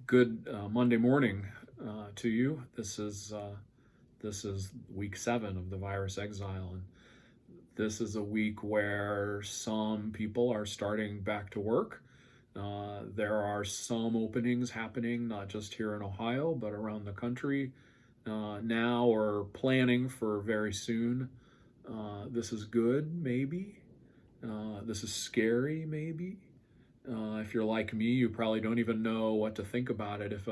Good Monday morning to you. This is week 7 of the virus exile, and this is a week where some people are starting back to work. There are some openings happening, not just here in Ohio, but around the country now or planning for very soon. This is good, maybe. This is scary, maybe. If you're like me, you probably don't even know what to think about it. If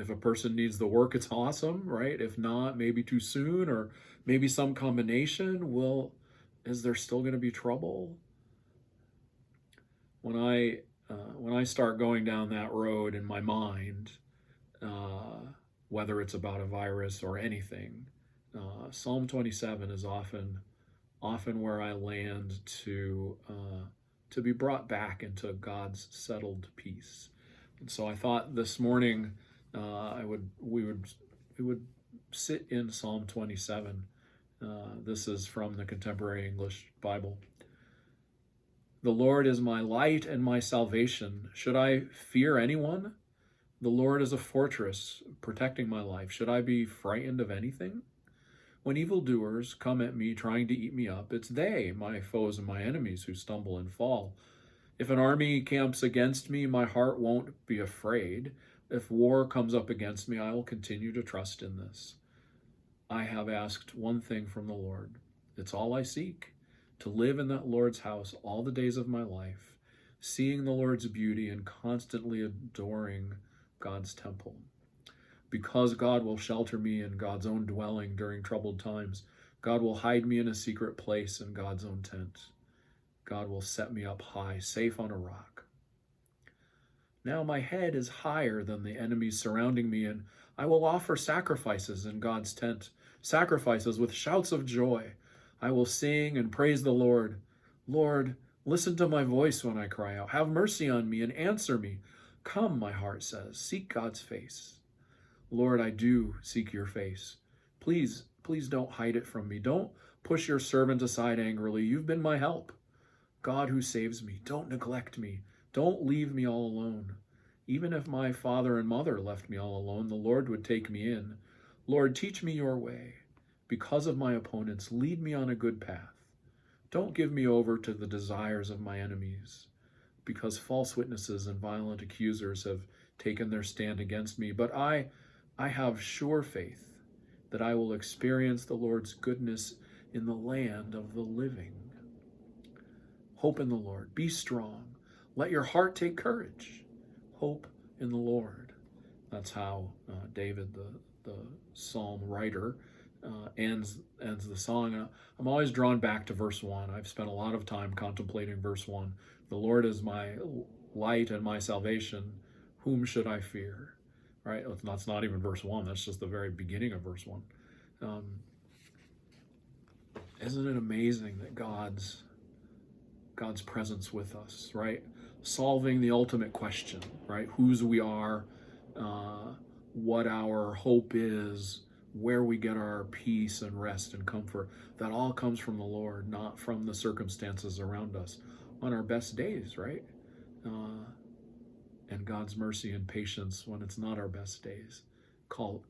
a person needs the work, it's awesome, right? If not, maybe too soon, or maybe some combination. Well, is there still going to be trouble? When I start going down that road in my mind, whether it's about a virus or anything, Psalm 27 is often where I land to be brought back into God's settled peace. And so I thought this morning we would sit in Psalm 27. This is from the Contemporary English Bible. The Lord is my light and my salvation. Should I fear anyone? The Lord is a fortress protecting my life. Should I be frightened of anything? When evildoers come at me trying to eat me up, it's they, my foes and my enemies, who stumble and fall. If an army camps against me, my heart won't be afraid. If war comes up against me, I will continue to trust in this. I have asked one thing from the Lord. It's all I seek, to live in that Lord's house all the days of my life, seeing the Lord's beauty and constantly adoring God's temple. Because God will shelter me in God's own dwelling during troubled times, God will hide me in a secret place in God's own tent. God will set me up high, safe on a rock. Now my head is higher than the enemies surrounding me, and I will offer sacrifices in God's tent, sacrifices with shouts of joy. I will sing and praise the Lord. Lord, listen to my voice when I cry out. Have mercy on me and answer me. Come, my heart says, seek God's face. Lord, I do seek your face. Please don't hide it from me. Don't push your servant aside angrily. You've been my help. God who saves me, don't neglect me. Don't leave me all alone. Even if my father and mother left me all alone, the Lord would take me in. Lord, teach me your way. Because of my opponents, lead me on a good path. Don't give me over to the desires of my enemies, because false witnesses and violent accusers have taken their stand against me. But I have sure faith that I will experience the Lord's goodness in the land of the living. Hope in the Lord. Be strong. Let your heart take courage. Hope in the Lord. That's how David, the psalm writer, ends the song. I'm always drawn back to verse 1. I've spent a lot of time contemplating verse 1. The Lord is my light and my salvation. Whom should I fear? Right? That's not even verse 1. That's just the very beginning of verse 1. Isn't it amazing that God's presence with us, right? Solving the ultimate question, right? Whose we are, what our hope is, where we get our peace and rest and comfort. That all comes from the Lord, not from the circumstances around us on our best days, right? And God's mercy and patience when it's not our best days. Call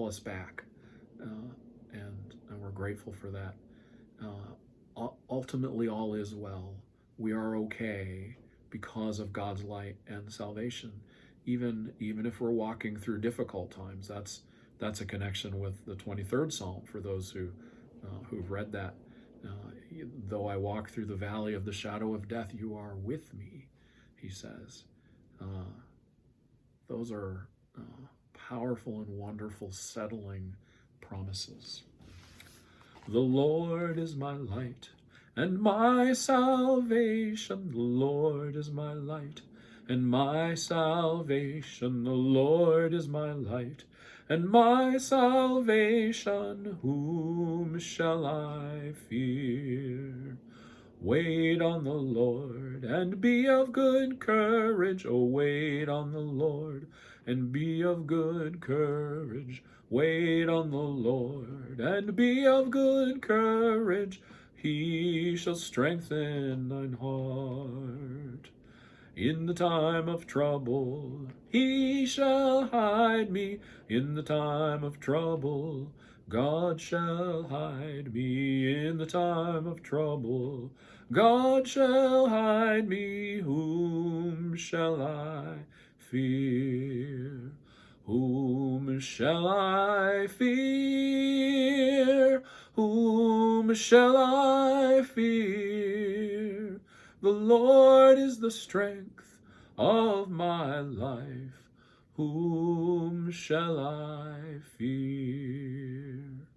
us back, and we're grateful for that. Ultimately, all is well. We are okay because of God's light and salvation. Even if we're walking through difficult times, that's a connection with the 23rd Psalm for those who've read that. Though I walk through the valley of the shadow of death, you are with me, he says. Those are powerful and wonderful, settling promises. The Lord is my light and my salvation. The Lord is my light and my salvation. The Lord is my light and my salvation. Whom shall I fear? Wait on the Lord and be of good courage. Oh, wait on the Lord and be of good courage. Wait on the Lord and be of good courage. He shall strengthen thine heart. in the time of trouble. He shall hide me in the time of trouble. God shall hide me in the time of trouble. God shall hide me, whom shall I fear? Whom shall I fear? Whom shall I fear? The Lord is the strength of my life. Whom shall I fear?